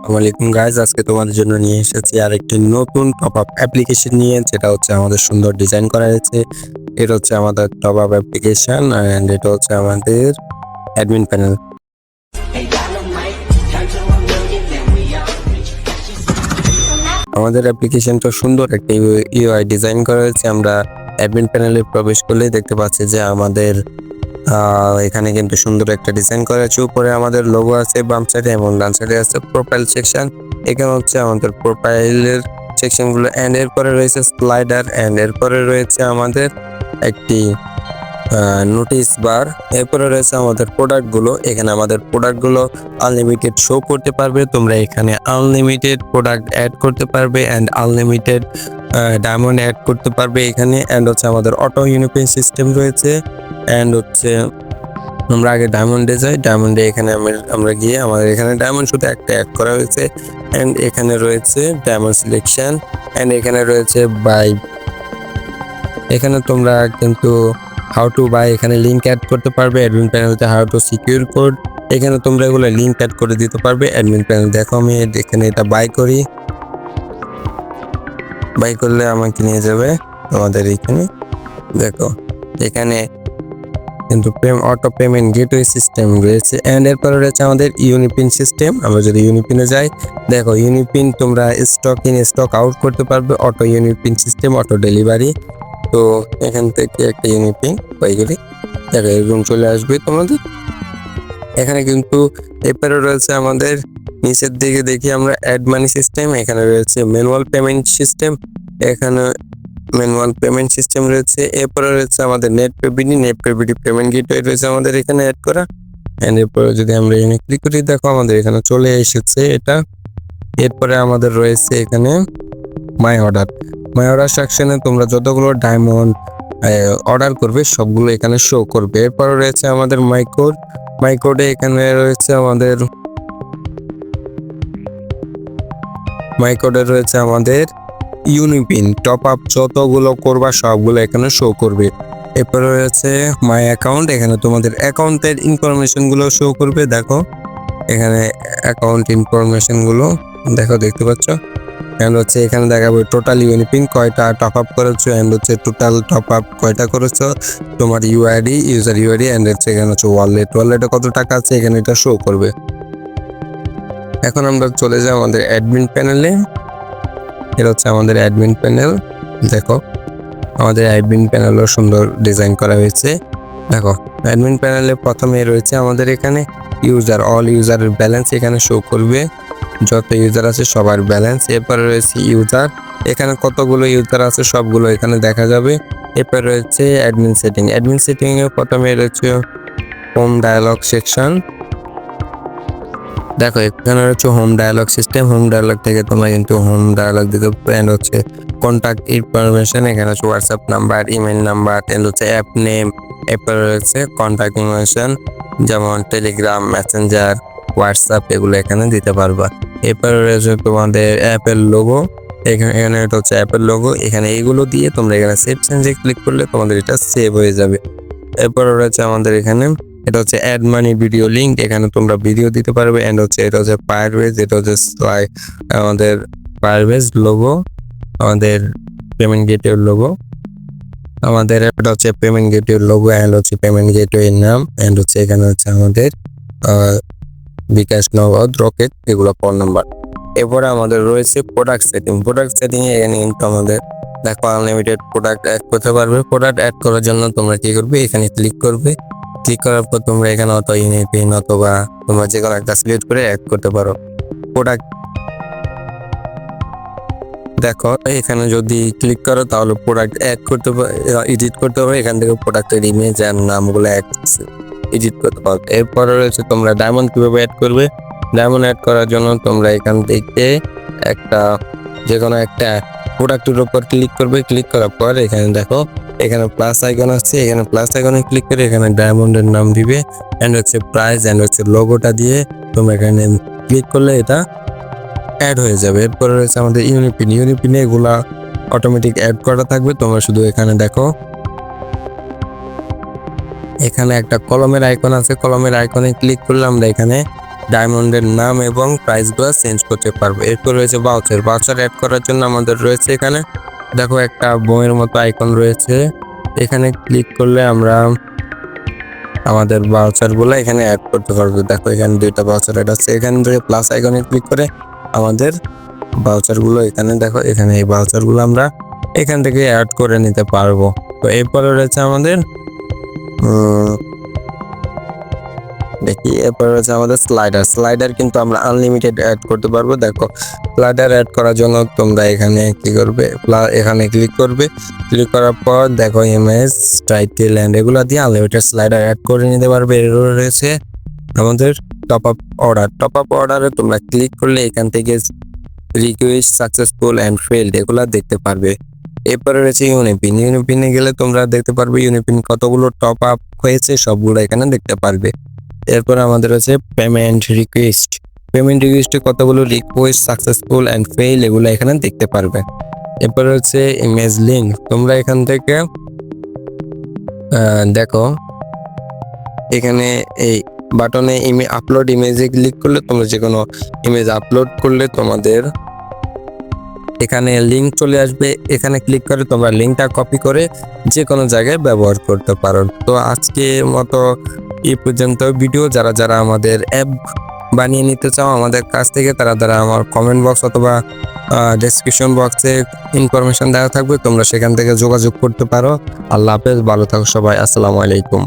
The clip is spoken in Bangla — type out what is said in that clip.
আসসালামু আলাইকুম গাইজ, আজকে তোমাদের জন্য নিয়ে এসেছি আরেকটি নতুন টপ আপ অ্যাপ্লিকেশন নিয়ে, যেটা হচ্ছে আমাদের সুন্দর ডিজাইন করা হয়েছে। এটা হচ্ছে আমাদের টপ আপ অ্যাপ্লিকেশন এন্ড এটা হচ্ছে আমাদের অ্যাডমিন প্যানেল। আমাদের অ্যাপ্লিকেশনটা সুন্দর একটা ইউআই ডিজাইন করা হয়েছে। আমরা অ্যাডমিন প্যানেলে প্রবেশ করলেই দেখতে পাচ্ছি যে আমাদের এখানে কিন্তু সুন্দর একটা ডিজাইন করা আছে। উপরে আমাদের লোগো আছে বাম সাইডে এবং ডান সাইডে আছে প্রোফাইল সেকশন। এখানে হচ্ছে আমাদের প্রোফাইলের সেকশনগুলো এন্ড এরপরে রয়েছে স্লাইডার এন্ড এরপরে রয়েছে আমাদের একটি নোটিশ বার। এরপরে রয়েছে আমাদের প্রোডাক্টগুলো। এখানে আমাদের প্রোডাক্টগুলো আনলিমিটেড শো করতে পারবে। তোমরা এখানে আনলিমিটেড প্রোডাক্ট অ্যাড করতে পারবে এন্ড আনলিমিটেড ডায়মন্ড অ্যাড করতে পারবে এখানে। এন্ড হচ্ছে আমাদের অটো ইউনিপিন সিস্টেম রয়েছে। এন্ড হচ্ছে আমরা আগে ডায়মন্ডে যাই, ডায়মন্ডে এখানে আমরা গিয়ে আমাদের এখানে ডায়মন্ড শুধু একটা অ্যাড করা হয়েছে। এন্ড এখানে রয়েছে ডায়মন্ড সিলেকশন এন্ড এখানে রয়েছে বাই। এখানে তোমরা কিন্তু হাউ টু বাই এখানে লিঙ্ক অ্যাড করতে পারবে। অ্যাডমিন প্যানেলতে হাউ টু সিকিউর কোড, এখানে তোমরা এগুলো লিঙ্ক অ্যাড করে দিতে পারবে অ্যাডমিন প্যানেল। দেখো আমি এখানে এটা বাই করি, বাই করলে আমাকে নিয়ে যাবে তোমাদের এখানে। দেখো এখানে কিন্তু অটো পেমেন্ট গেটওয়ে সিস্টেম রয়েছে এন্ড এরপরে রয়েছে আমাদের ইউনিপিন সিস্টেম। আমরা যদি ইউনিপিনে যাই, দেখো ইউনিপিন তোমরা স্টক ইন স্টক আউট করতে পারবে। Auto UniPin system, auto delivery. তো এখান থেকে একটা ইউনিপিন পাইগুলি দেখো এরকম চলে আসবে তোমাদের এখানে। কিন্তু এরপরে রয়েছে আমাদের নিচের দিকে দেখি আমরা অ্যাড মানি সিস্টেম। এখানে রয়েছে ম্যানুয়াল পেমেন্ট সিস্টেম, এখানে ম্যানুয়াল পেমেন্ট সিস্টেম রয়েছে। এরপরে রয়েছে আমাদের নেট পেবিডি পেমেন্ট গেটওয়ে রয়েছে আমাদের এখানে অ্যাড করা। এন্ড এরপরে যদি আমরা এখানে ক্লিক করি, দেখো আমাদের এখানে চলে এসেছে এটা। এরপরে আমাদের রয়েছে এখানে মাই অর্ডার সেকশনে তোমরা যতগুলো ডায়মন্ড অর্ডার করবে সবগুলো এখানে শো করবে। এরপরে রয়েছে আমাদের মাই কোডে এখানে রয়েছে আমাদের ইউনিপিন টপ আপ যতগুলো করবা সবগুলো এখানে শো করবে। এরপরে রয়েছে মাই অ্যাকাউন্ট, এখানে তোমাদের অ্যাকাউন্টের ইনফরমেশন গুলো শো করবে। দেখো এখানে অ্যাকাউন্ট ইনফরমেশন গুলো দেখতে পাচ্ছ। এন্ড হচ্ছে এখানে দেখাবো টোটাল ইউনিপিন কয়টা টপ আপ করেছো এন্ড হচ্ছে টোটাল টপ আপ কয়টা করেছো, তোমার ইউজার ইউআইডি এন্ড হচ্ছে এখানে হচ্ছে ওয়ালেটে কত টাকা আছে এখানে এটা শো করবে। এখন আমরা চলে যাই আমাদের অ্যাডমিন প্যানেলে। এটা হচ্ছে আমাদের অ্যাডমিন প্যানেল। দেখো আমাদের অ্যাডমিন প্যানেলও সুন্দর ডিজাইন করা হয়েছে। দেখো অ্যাডমিন প্যানেলে প্রথমে রয়েছে আমাদের এখানে অল ইউজারের ব্যালেন্স এখানে শো করবে, যত ইউজার আছে সবার ব্যালেন্স। এরপরে রয়েছে ইউজার, এখানে কতগুলো ইউজার আছে সবগুলো এখানে দেখা যাবে। এরপর রয়েছে অ্যাডমিন সেটিং এ প্রথমে রয়েছে হোম ডায়ালগ সেকশন। দেখো এখানে রয়েছে home dialogue system. Home dialogue থেকে তোমরা কিন্তু হোম ডায়ালগ দিতে পারো। হচ্ছে কন্ট্যাক্ট ইনফরমেশন, এখানে হচ্ছে WhatsApp number, email number, and হচ্ছে অ্যাপ নেম। এরপর রয়েছে কন্ট্যাক্ট ইনফরমেশন যেমন টেলিগ্রাম, মেসেঞ্জার, হোয়াটসঅ্যাপ এগুলো এখানে দিতে পারবা। এরপর রয়েছে তোমাদের অ্যাপের লোগো, এখানে এটা হচ্ছে অ্যাপের লোগো। এখানে এইগুলো দিয়ে তোমরা এখানে সেভ চেঞ্জে ক্লিক করলে তোমাদের এটা সেভ হয়ে যাবে। এরপর রয়েছে আমাদের এখানে এটা হচ্ছে অ্যাড মানি ভিডিও লিঙ্ক, এখানে তোমরা ভিডিও দিতে পারবে। এন্ড হচ্ছে এটা হচ্ছে ফায়ারবেজ, এটা হচ্ছে আমাদের ফায়ারবেজ লোগো, আমাদের পেমেন্ট গেটওয়ে লোগো। আমাদের এটা হচ্ছে পেমেন্ট গেটওয়ে লোগো এন্ড হচ্ছে পেমেন্ট গেটওয়ে নাম। এন্ড হচ্ছে এখানে হচ্ছে আমাদের বিকাশ, নগদ, রকেট এগুলো ফোন নাম্বার। এরপরে আমাদের রয়েছে প্রোডাক্ট সেটিং এ এখানে কিন্তু আমাদের দেখো আনলিমিটেড প্রোডাক্ট অ্যাড করতে পারবে। প্রোডাক্ট অ্যাড করার জন্য তোমরা কি করবে, এখানে ক্লিক করবে। ক্লিক করার পর তোমরা এখানে অত ইউনিপিন অথবা তোমরা যে কোনো একটা সিলেক্ট করে অ্যাড করতে পারো প্রোডাক্ট। দেখো এখানে যদি ক্লিক করো তাহলে প্রোডাক্ট অ্যাড করতে এডিট করতে হবে। এখান থেকে প্রোডাক্টের ইমেজ আর নামগুলো এডিট করতে পারবে। এরপরে রয়েছে তোমরা ডায়মন্ড কিভাবে অ্যাড করবে। ডায়মন্ড অ্যাড করার জন্য তোমরা এখান থেকে যে কোনো একটা প্রোডাক্টের উপর ক্লিক করবে। ক্লিক করার পর এখানে দেখো এখানে প্লাস আইকন আছে, এখানে প্লাস আইকনে ক্লিক করে এখানে ডায়মন্ডের নাম দিবে এন্ড হচ্ছে প্রাইস এন্ড হচ্ছে লোগোটা দিয়ে তোমরা এখানে ক্লিক করলে এটা অ্যাড হয়ে যাবে। এরপরে রয়েছে আমাদের ইউনিপিনে এগুলা অটোমেটিক অ্যাড করা থাকবে। তোমরা শুধু এখানে দেখো এখানে একটা কলমের আইকন আছে, কলমের আইকনে ক্লিক করলে আমরা এখানে ডায়মন্ডের নাম এবং প্রাইসগুলো চেঞ্জ করতে পারবো। এরপর রয়েছে ভাউচার। ভাউচার অ্যাড করার জন্য আমাদের রয়েছে এখানে দেখো একটা বইয়ের মতো আইকন রয়েছে, এখানে ক্লিক করলে আমরা আমাদের ভাউচারগুলো এখানে অ্যাড করতে পারবো। দেখো এখানে দুইটা ভাউচার অ্যাড আছে, এখান থেকে প্লাস আইকনে ক্লিক করে আমাদের ভাউচারগুলো এখানে দেখো, এখানে এই ভাউচারগুলো আমরা এখান থেকে অ্যাড করে নিতে পারবো। তো এরপরে রয়েছে আমাদের দেখি, এরপর রয়েছে আমাদের স্লাইডার। স্লাইডার কিন্তু আমরা আনলিমিটেড অ্যাড করতে পারবো। দেখো স্লাইডার অ্যাড করার জন্য তোমরা এখানে কি করবে, এখানে ক্লিক করবে, ক্লিক করার পর দেখো ইমেজ, টাইটেল এন্ড এগুলো দিয়ে আনলিমিটেড স্লাইডার অ্যাড করে নিতে পারবে। এর রয়েছে আমাদের top up order. Top up অর্ডারে তোমরা ক্লিক করলে এখান থেকে রিকোয়েস্ট সাকসেসফুল এন্ড ফেইলড এগুলা দেখতে পারবে। এরপরে রয়েছে ইউনিপিন। ইউনিপিনে গেলে তোমরা দেখতে পারবে ইউনিপিন কতগুলো টপ আপ হয়েছে সবগুলো এখানে দেখতে পারবে। এরপর আমাদের আছে পেমেন্ট রিকোয়েস্ট। পেমেন্ট রিকোয়েস্টে কতগুলো রিকোয়েস্ট সাকসেসফুল এন্ড ফেইল এগুলো এখানে দেখতে পারবে। এরপর হচ্ছে ইমেজ লিঙ্ক। তোমরা এখান থেকে দেখো এখানে এই বাটনে আপলোড ইমেজে ক্লিক করলে তোমরা যে কোনো ইমেজ আপলোড করলে তোমাদের এখানে লিঙ্ক চলে আসবে। এখানে ক্লিক করে তোমরা লিঙ্কটা কপি করে যে কোনো জায়গায় ব্যবহার করতে পারো। তো আজকের মতো এই পর্যন্ত ভিডিও। যারা যারা আমাদের অ্যাপ বানিয়ে নিতে চাও আমাদের কাছ থেকে, তারা আমার কমেন্ট বক্স অথবা ডেসক্রিপশন বক্সে ইনফরমেশন দেওয়া থাকবে, তোমরা সেখান থেকে যোগাযোগ করতে পারো। আল্লাহ হাফেজ, ভালো থাকো সবাই, আসসালামু আলাইকুম।